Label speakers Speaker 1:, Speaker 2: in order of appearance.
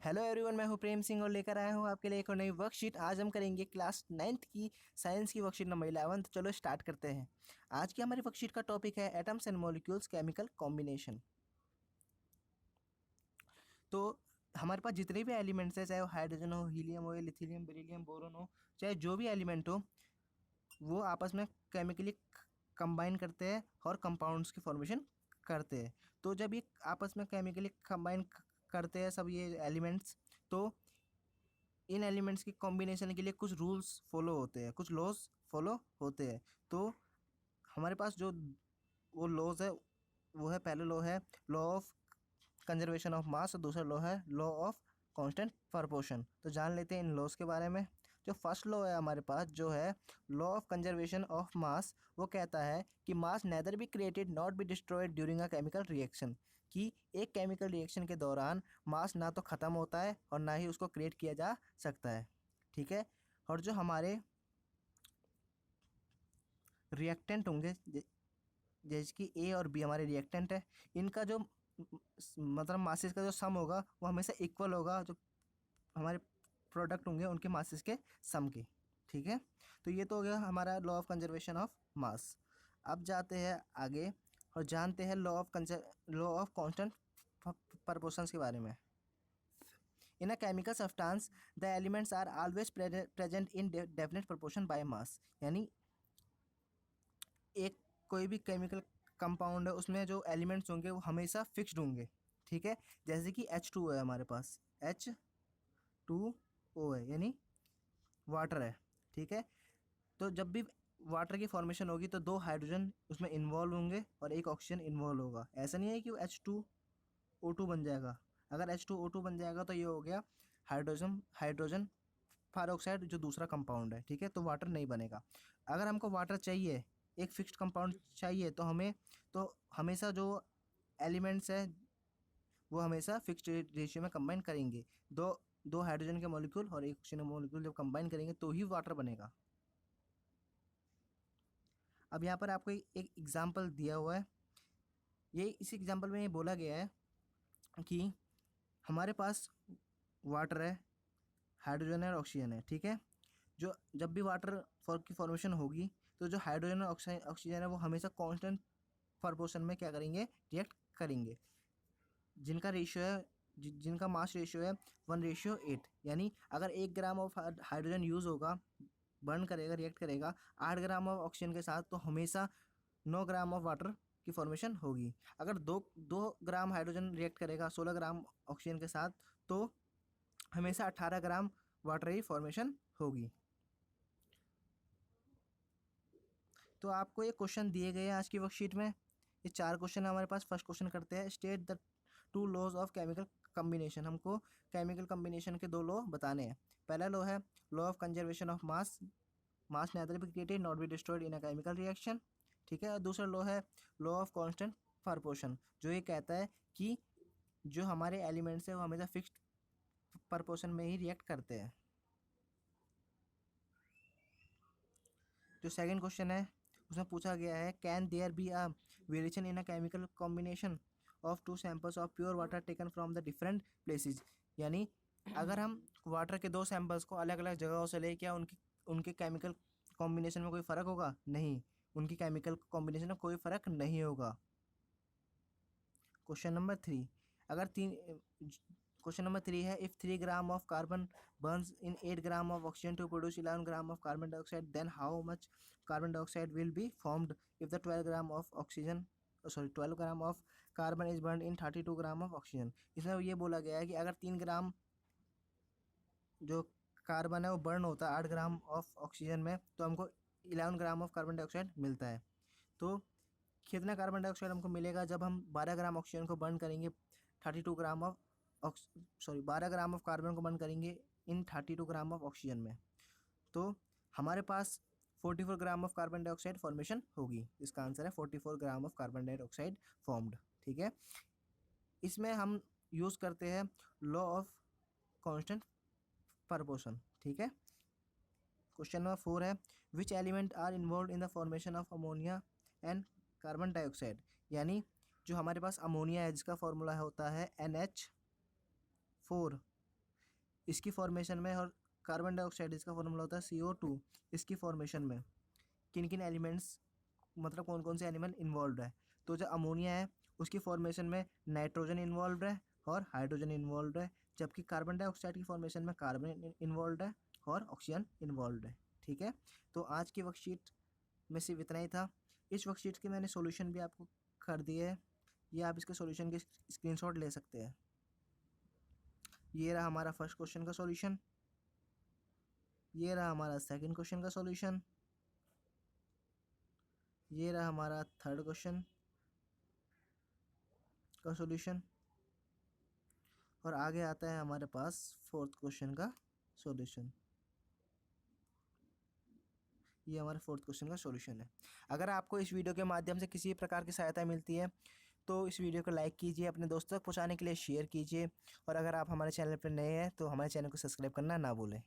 Speaker 1: Hello everyone, मैं हूं प्रेम सिंह और लेकर आया हूं आपके लिए एक और नई वर्कशीट। आज हम करेंगे क्लास 9th की साइंस की वर्कशीट नंबर 11। तो चलो स्टार्ट करते हैं। आज की हमारी वर्कशीट का टॉपिक है atoms and molecules chemical combination. तो हमारे पास जितने भी एलिमेंट्स हैं, चाहे वो हाइड्रोजन हो, हीलियम हो, लिथियम, बेरिलियम, बोरोन हो, चाहे जो भी एलिमेंट हो, वो आपस में केमिकली कंबाइन करते हैं और कंपाउंड्स की फॉर्मेशन करते हैं। तो जब ये आपस में केमिकली कंबाइन करते हैं सब ये एलिमेंट्स, तो इन एलिमेंट्स की कॉम्बिनेशन के लिए कुछ रूल्स फॉलो होते हैं, कुछ लॉज फॉलो होते हैं। तो हमारे पास जो वो लॉज है वो है, पहला लॉ है लॉ ऑफ कंजर्वेशन ऑफ मास और दूसरा लॉ है लॉ ऑफ कांस्टेंट प्रोपोर्शन। तो जान लेते हैं इन लॉज के बारे में। जो फर्स्ट लॉ है हमारे पास, जो है law of conservation of mass, वो कहता है कि mass neither be created not be destroyed during a chemical reaction. कि एक केमिकल रिएक्शन के दौरान मास ना तो ख़त्म होता है और ना ही उसको क्रिएट किया जा सकता है। ठीक है। और जो हमारे रिएक्टेंट होंगे, जैसे कि ए और बी हमारे रिएक्टेंट है, इनका जो मतलब मासेस का जो सम होगा वो हमेशा इक्वल होगा जो हमारे प्रोडक्ट होंगे उनके मासेस के सम के। ठीक है। तो ये तो हो गया हमारा लॉ ऑफ कंजर्वेशन ऑफ मास। अब जाते हैं आगे और जानते हैं लॉ ऑफ कांस्टेंट प्रोपोर्शंस के बारे में। In a chemical substance the elements are always present in definite proportion by mass. यानी एक कोई भी केमिकल कंपाउंड है, उसमें जो एलिमेंट्स होंगे वो हमेशा फिक्स्ड होंगे। ठीक है। जैसे कि H2O है हमारे पास, H2O है यानी वाटर है। ठीक है। तो जब भी वाटर की फॉर्मेशन होगी तो दो हाइड्रोजन उसमें इन्वॉल्व होंगे और एक ऑक्सीजन इन्वॉल्व होगा। ऐसा नहीं है कि वो H2O2 बन जाएगा। अगर H2O2 बन जाएगा तो ये हो गया हाइड्रोजन हाइड्रोजन फाइरोक्साइड, जो दूसरा कंपाउंड है। ठीक है। तो वाटर नहीं बनेगा। अगर हमको वाटर चाहिए, एक फिक्स्ड कंपाउंड चाहिए, तो हमेशा जो एलिमेंट्स है वो हमेशा फिक्स्ड रेशियो में कंबाइन करेंगे। दो दो हाइड्रोजन के मॉलिक्यूल और एक ऑक्सीजन मॉलिक्यूल जब कंबाइन करेंगे तो ही वाटर बनेगा। अब यहाँ पर आपको एक एग्जाम्पल दिया हुआ है। ये इस एग्जाम्पल में ये बोला गया है कि हमारे पास वाटर है, हाइड्रोजन है और ऑक्सीजन है। ठीक है। जो जब भी वाटर की फॉर्मेशन होगी तो जो हाइड्रोजन और ऑक्सीजन है वो हमेशा कांस्टेंट प्रोपोर्शन में क्या करेंगे, रिएक्ट करेंगे। जिनका रेशियो है जिनका मास रेशियो है 1:8। यानी अगर 1 ग्राम ऑफ हाइड्रोजन यूज़ होगा, बर्न करेगा, रिएक्ट करेगा 8 ग्राम ऑफ ऑक्सीजन के साथ, तो हमेशा 9 ग्राम ऑफ वाटर की फॉर्मेशन होगी। अगर दो दो ग्राम हाइड्रोजन रिएक्ट करेगा 16 ग्राम ऑक्सीजन के साथ, तो हमेशा 18 ग्राम वाटर की फॉर्मेशन होगी। तो आपको ये क्वेश्चन दिए गए हैं आज की वर्कशीट में। ये 4 क्वेश्चन हमारे पास। फर्स्ट क्वेश्चन करते हैं, state the 2 laws of chemical combination. हमको केमिकल कम्बिनेशन के 2 लॉ बताने हैं। पहला लॉ है law of conservation of mass, mass neither be created not be destroyed in a chemical reaction. ठीक है। और दूसरा लॉ है लॉ ऑफ कांस्टेंट प्रोपोर्शन, जो ये कहता है कि जो हमारे एलिमेंट्स हैं वो हमेशा फिक्स्ड प्रोपोर्शन में ही रिएक्ट करते हैं। जो सेकंड क्वेश्चन है उसमें पूछा गया है, can there be a variation in a chemical combination of 2 samples of pure water taken from the different places. यानी अगर हम वाटर के 2 सैंपल्स को अलग अलग जगहों से ले, क्या उनकी उनके केमिकल कॉम्बिनेशन में कोई फ़र्क होगा? नहीं, उनकी केमिकल कॉम्बिनेशन में कोई फ़र्क नहीं होगा। क्वेश्चन नंबर 3, अगर तीन क्वेश्चन नंबर 3 है, if 3 gram of carbon burns in 8 gram of oxygen to produce 11 gram of carbon dioxide, then how much carbon dioxide will be formed if the 12 gram of oxygen 12 gram of carbon is burn in 32 gram of oxygen. इसमें ये बोला गया है कि अगर 3 ग्राम जो carbon है वो बर्न होता है 8 ग्राम ऑफ ऑक्सीजन में, तो हमको 11 ग्राम ऑफ कार्बन डाइऑक्साइड मिलता है। तो कितना कार्बन डाइऑक्साइड हमको मिलेगा जब हम 12 ग्राम ऑक्सीजन को बर्न करेंगे 32 gram of 12 gram of carbon को बर्न करेंगे इन 32 ग्राम ऑफ ऑक्सीजन में, तो हमारे पास 44 ग्राम ऑफ कार्बन डाइऑक्साइड फॉर्मेशन होगी। इसका आंसर है 44 ग्राम ऑफ कार्बन डाइऑक्साइड फॉर्म्ड। ठीक है। इसमें हम यूज़ करते हैं लॉ ऑफ कांस्टेंट प्रोपोर्शन। ठीक है। क्वेश्चन नंबर 4 है, which element are involve in the formation of ammonia and carbon dioxide. यानी जो हमारे पास अमोनिया है जिसका फॉर्मूला होता है NH4 इसकी फॉर्मेशन में, और कार्बन डाइऑक्साइड इसका फॉर्मूला होता है CO2, इसकी फॉर्मेशन में किन किन एलिमेंट्स, मतलब कौन कौन से एनिमल इन्वॉल्व है। तो जो अमोनिया है उसकी फॉर्मेशन में नाइट्रोजन इन्वॉल्व है और हाइड्रोजन इन्वॉल्व है, जबकि कार्बन डाइऑक्साइड की फॉर्मेशन में कार्बन इन्वॉल्व है और ऑक्सीजन इन्वॉल्व है। ठीक है, तो आज की वर्कशीट में सिर्फ इतना ही था। इस वर्कशीट के मैंने सॉल्यूशन भी आपको कर दिए है, ये आप इसके सॉल्यूशन के स्क्रीनशॉट ले सकते हैं। ये रहा हमारा फर्स्ट क्वेश्चन का सॉल्यूशन, ये रहा हमारा सेकंड क्वेश्चन का सॉल्यूशन, ये रहा हमारा थर्ड क्वेश्चन का सॉल्यूशन, और आगे आता है हमारे पास फोर्थ क्वेश्चन का सॉल्यूशन। ये हमारे फोर्थ क्वेश्चन का सॉल्यूशन है। अगर आपको इस वीडियो के माध्यम से किसी प्रकार की सहायता मिलती है तो इस वीडियो को लाइक कीजिए, अपने दोस्तों तक पहुंचाने के लिए शेयर कीजिए, और अगर आप हमारे चैनल पर नए हैं तो हमारे चैनल को सब्सक्राइब करना ना भूलें।